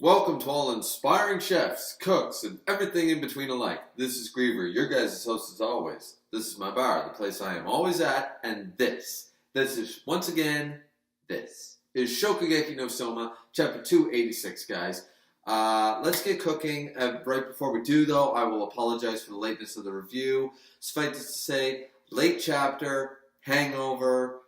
Welcome to all inspiring chefs, cooks, and everything in between alike. This is Griever, your guys' host as always. This is my bar, the place I am always at, and this is, once again, this is Shokugeki no Soma, chapter 286, guys. Let's get cooking. Right before we do, though, I will apologize for the lateness of the review. Suffice to say, late chapter, hangover,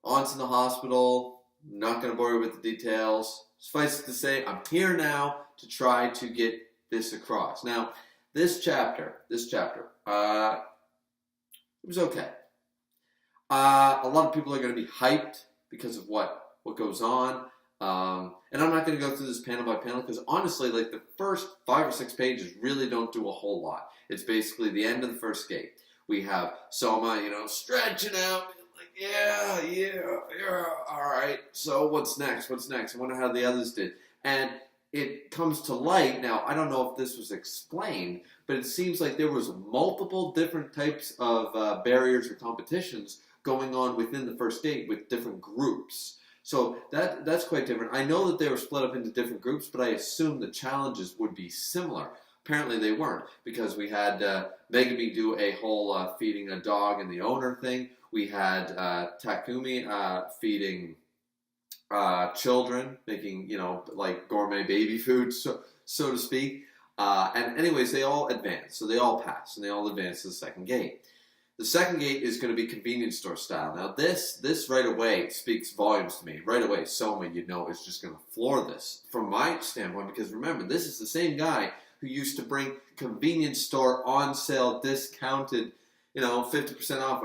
aunt's in the hospital, not going to bore you with the details. Suffice it to say, I'm here now to try to get this across. Now, this chapter, it was okay. A lot of people are going to be hyped because of what goes on. And I'm not going to go through this panel by panel because honestly, like the first 5 or 6 pages really don't do a whole lot. It's basically the end of the first gate. We have Soma, stretching out. Like, yeah, all right. So what's next? I wonder how the others did. And it comes to light. Now, I don't know if this was explained, but it seems like there was multiple different types of barriers or competitions going on within the first date with different groups. So that's quite different. I know that they were split up into different groups, but I assumed the challenges would be similar. Apparently they weren't, because we had Megumi do a whole feeding a dog and the owner thing. We had Takumi feeding children, making, like gourmet baby food, so to speak. And anyways, they all advanced. So they all passed, and they all advanced to the second gate. The second gate is going to be convenience store style. Now this right away speaks volumes to me. Right away, Soma, is just going to floor this from my standpoint, because remember, this is the same guy who used to bring convenience store on sale discounted 50% off.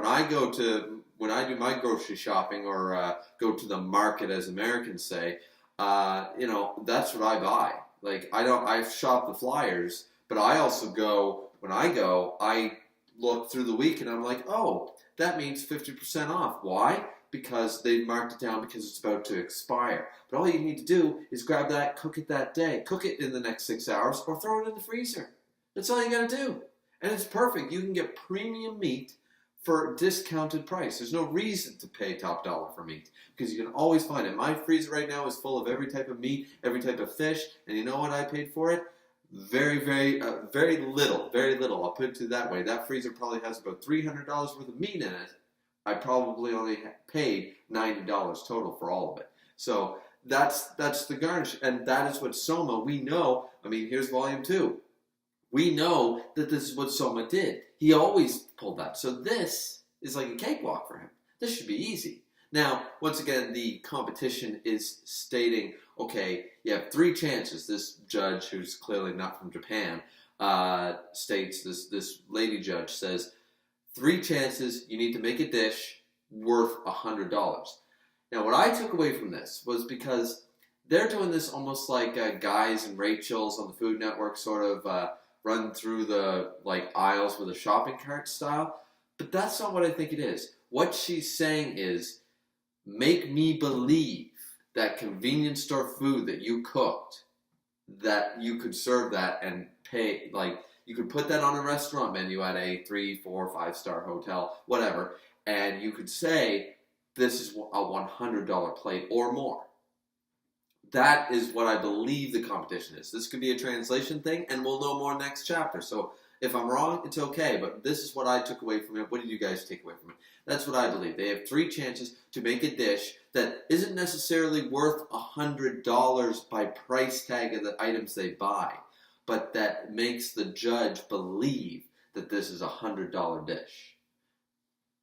When I do my grocery shopping or go to the market, as Americans say, that's what I buy. Like, I shop the flyers, but I also I look through the week and I'm like, oh, that means 50% off. Why? Because they marked it down because it's about to expire. But all you need to do is grab that, cook it that day, cook it in the next 6 hours, or throw it in the freezer. That's all you gotta do. And it's perfect. You can get premium meat for a discounted price. There's no reason to pay top dollar for meat because you can always find it. My freezer right now is full of every type of meat, every type of fish, and you know what I paid for it? Very little. I'll put it to that way. That freezer probably has about $300 worth of meat in it. I probably only paid $90 total for all of it. So that's the garnish, and that is what Soma, we know. I mean, here's volume 2. We know that this is what Soma did. He always pulled that. So this is like a cakewalk for him. This should be easy. Now, once again, the competition is stating, okay, you have 3 chances. This judge, who's clearly not from Japan, states, this lady judge says, 3 chances, you need to make a dish worth $100. Now, what I took away from this was because they're doing this almost like Guys and Rachel's on the Food Network sort of run through the aisles with a shopping cart style. But that's not what I think it is. What she's saying is, make me believe that convenience store food that you cooked, that you could serve that and pay, you could put that on a restaurant menu at a 3, 4, 5-star hotel, whatever, and you could say, this is a $100 plate or more. That is what I believe the competition is. This could be a translation thing, and we'll know more next chapter. So if I'm wrong, it's okay, but this is what I took away from it. What did you guys take away from it? That's what I believe. They have 3 chances to make a dish that isn't necessarily worth $100 by price tag of the items they buy, but that makes the judge believe that this is a $100 dish.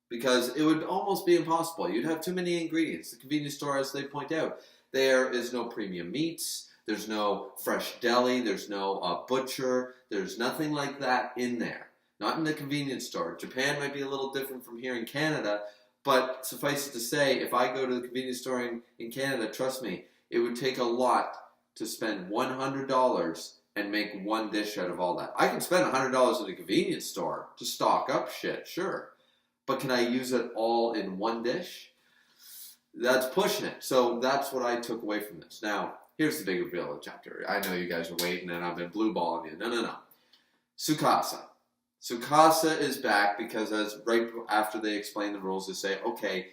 Because it would almost be impossible. You'd have too many ingredients. The convenience store, as they point out, there is no premium meats, there's no fresh deli, there's no butcher, there's nothing like that in there. Not in the convenience store. Japan might be a little different from here in Canada, but suffice it to say, if I go to the convenience store in Canada, trust me, it would take a lot to spend $100 and make one dish out of all that. I can spend $100 at a convenience store to stock up shit, sure. But can I use it all in one dish? That's pushing it. So that's what I took away from this. Now, here's the big reveal of the chapter. I know you guys are waiting and I've been blue balling you. No. Tsukasa. Tsukasa is back because right after they explain the rules, they say, okay,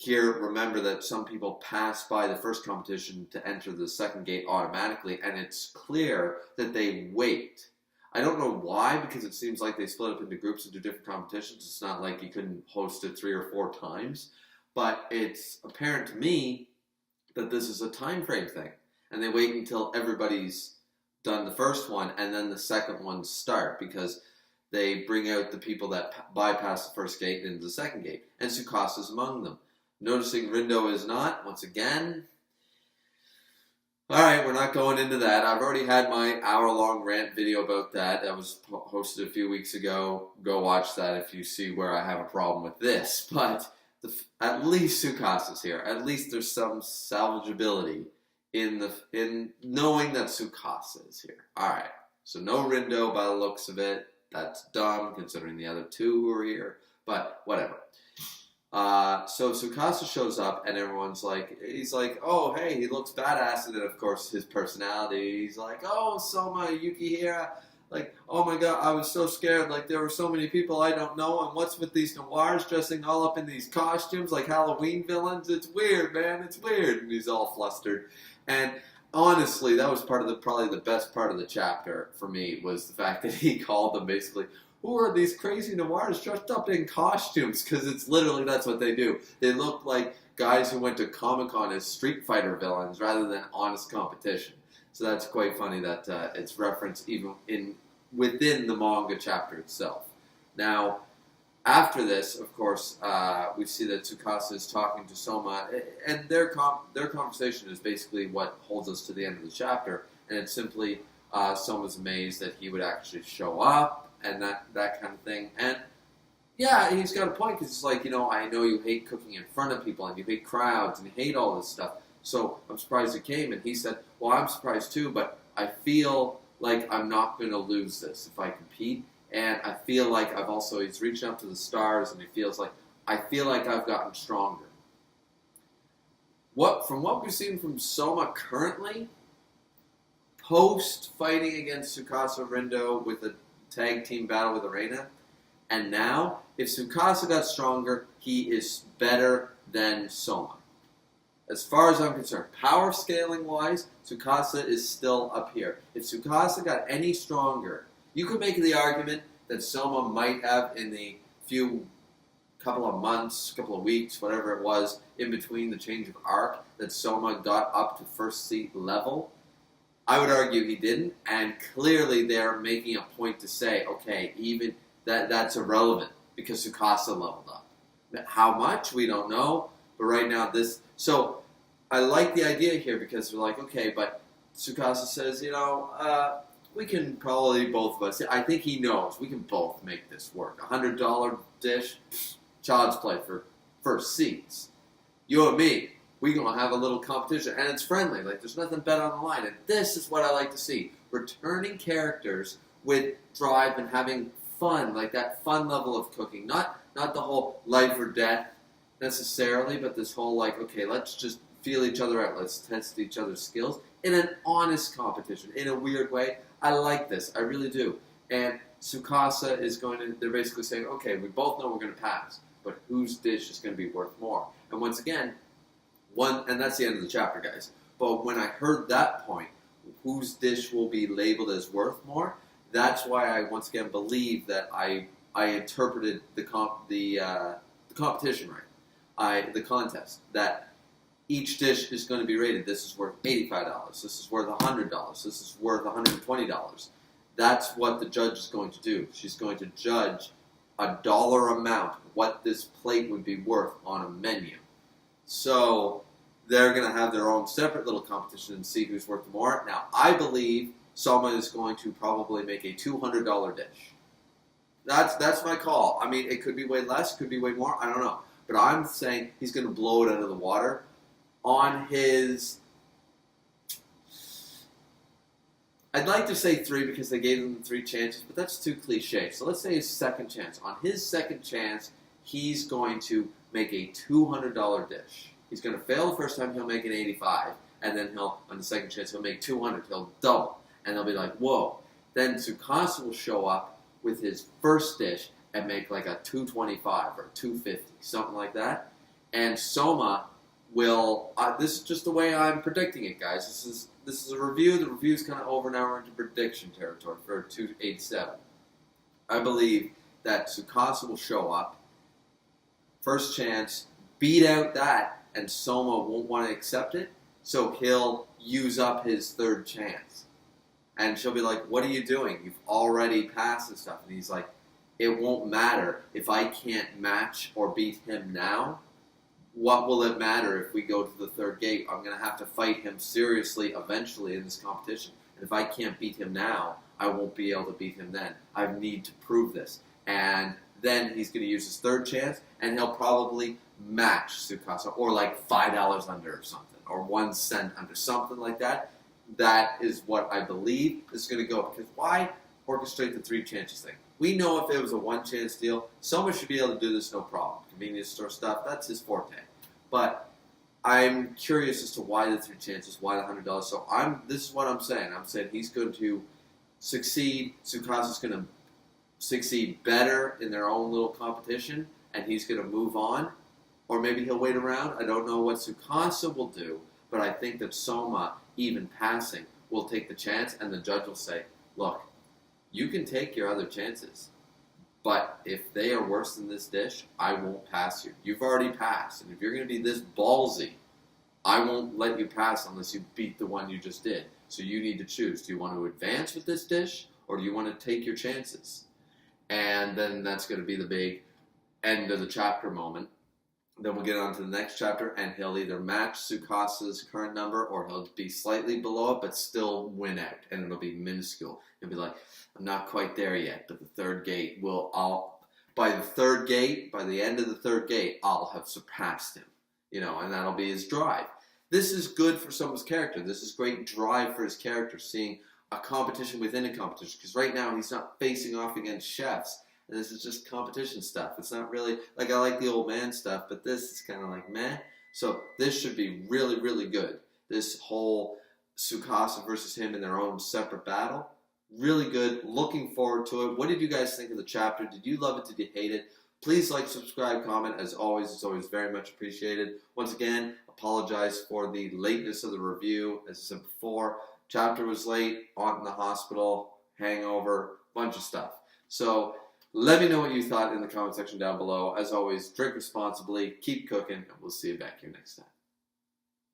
here, remember that some people pass by the first competition to enter the second gate automatically, and it's clear that they wait. I don't know why, because it seems like they split up into groups and do different competitions. It's not like you couldn't host it 3 or 4 times, but it's apparent to me that this is a time frame thing, and they wait until everybody's done the first one, and then the second ones start, because they bring out the people that bypass the first gate into the second gate, and Tsukasa's among them. Noticing Rindo is not, once again. Alright, we're not going into that. I've already had my hour-long rant video about that. That was hosted a few weeks ago. Go watch that if you see where I have a problem with this. But at least Tsukasa's here. At least there's some salvageability in knowing that Tsukasa is here. Alright, so no Rindo by the looks of it. That's dumb, considering the other 2 who are here. But whatever. So Tsukasa shows up, and everyone's like, he's like, oh, hey, he looks badass, and then, of course, his personality, he's like, oh, Soma, Yukihira, like, oh my god, I was so scared, like, there were so many people I don't know, and what's with these noirs dressing all up in these costumes, like Halloween villains? It's weird, man, it's weird, and he's all flustered, and honestly, that was probably the best part of the chapter, for me, was the fact that he called them, basically, who are these crazy noirs dressed up in costumes? Because it's literally, that's what they do. They look like guys who went to Comic-Con as Street Fighter villains rather than honest competition. So that's quite funny that it's referenced even within the manga chapter itself. Now, after this, of course, we see that Tsukasa is talking to Soma, and their conversation is basically what holds us to the end of the chapter, and it's simply Soma's amazed that he would actually show up, and that kind of thing. And yeah, he's got a point, because it's like, I know you hate cooking in front of people, and you hate crowds, and you hate all this stuff, so I'm surprised he came. And he said, well, I'm surprised too, but I feel like I'm not going to lose this if I compete, and I feel like he's reaching up to the stars, and I feel like I've gotten stronger. From what we've seen from Soma currently, post-fighting against Tsukasa Rindo with the tag team battle with Arena, and now, if Tsukasa got stronger, he is better than Soma. As far as I'm concerned, power scaling wise, Tsukasa is still up here. If Tsukasa got any stronger, you could make the argument that Soma might have, in the couple of months, couple of weeks, whatever it was, in between the change of arc, that Soma got up to first seat level. I would argue he didn't, and clearly they're making a point to say, okay, even that's irrelevant, because Tsukasa leveled up. How much? We don't know, but right now so I like the idea here, because they're like, okay, but Tsukasa says, we can probably, both of us, I think he knows, we can both make this work. $100 dish, child's play for first seats. You and me, we're going to have a little competition, and it's friendly. Like, there's nothing bet on the line, and this is what I like to see. Returning characters with drive and having fun, like that fun level of cooking. Not the whole life or death necessarily, but this whole, like, okay, let's just feel each other out. Let's test each other's skills in an honest competition, in a weird way. I like this. I really do. And Tsukasa is they're basically saying, okay, we both know we're going to pass, but whose dish is going to be worth more? And once again, and that's the end of the chapter, guys. But when I heard that point, whose dish will be labeled as worth more, that's why I once again believe that I interpreted the competition right. The contest, that each dish is going to be rated. This is worth $85. This is worth $100. This is worth $120. That's what the judge is going to do. She's going to judge a dollar amount, what this plate would be worth on a menu. So they're going to have their own separate little competition and see who's worth more. Now, I believe Soma is going to probably make a $200 dish. That's my call. I mean, it could be way less, could be way more. I don't know. But I'm saying he's going to blow it out of the water on his... I'd like to say 3 because they gave him 3 chances, but that's too cliche. So let's say his second chance. On his second chance, he's going to make a $200 dish. He's going to fail the first time, he'll make an $85, and then on the second chance, he'll make $200. He'll double, and they'll be like, whoa. Then Tsukasa will show up with his first dish and make like a $225 or $250, something like that. And Soma will. This is just the way I'm predicting it, guys. This is a review. The review's kind of over now. We're into prediction territory for 287. I believe that Tsukasa will show up. First chance, beat out that, and Soma won't want to accept it, so he'll use up his third chance. And she'll be like, what are you doing? You've already passed and stuff. And he's like, it won't matter if I can't match or beat him now. What will it matter if we go to the third gate? I'm going to have to fight him seriously eventually in this competition. And if I can't beat him now, I won't be able to beat him then. I need to prove this. And then he's going to use his third chance, and he'll probably match Tsukasa, or like $5 under or something, or 1 cent under, something like that. That is what I believe is going to go. Because why orchestrate the 3 chances thing? We know if it was a 1 chance deal, someone should be able to do this no problem. Convenience store stuff, that's his forte. But I'm curious as to why the 3 chances, why the $100. So this is what I'm saying. I'm saying he's going to succeed. Tsukasa's going to succeed better in their own little competition, and he's going to move on. Or maybe he'll wait around. I don't know what Tsukasa will do, but I think that Soma, even passing, will take the chance, and the judge will say, look, you can take your other chances, but if they are worse than this dish, I won't pass you. You've already passed, and if you're going to be this ballsy, I won't let you pass unless you beat the one you just did. So you need to choose. Do you want to advance with this dish, or do you want to take your chances? And then that's going to be the big end of the chapter moment. Then we'll get on to the next chapter, and he'll either match Tsukasa's current number, or he'll be slightly below it, but still win out, and it'll be minuscule. He'll be like, I'm not quite there yet, but the third gate by the end of the third gate, I'll have surpassed him, and that'll be his drive. This is good for someone's character. This is great drive for his character, seeing a competition within a competition, because right now he's not facing off against chefs. And this is just competition stuff. It's not really, I like the old man stuff, but this is kind of like meh. So this should be really, really good. This whole Tsukasa versus him in their own separate battle, really good. Looking forward to it. What did you guys think of the chapter? Did you love it? Did you hate it? Please like, subscribe, comment. As always, it's always very much appreciated. Once again, apologize for the lateness of the review. As I said before, chapter was late, in the hospital, hangover, bunch of stuff. So let me know what you thought in the comment section down below. As always, drink responsibly, keep cooking, and we'll see you back here next time.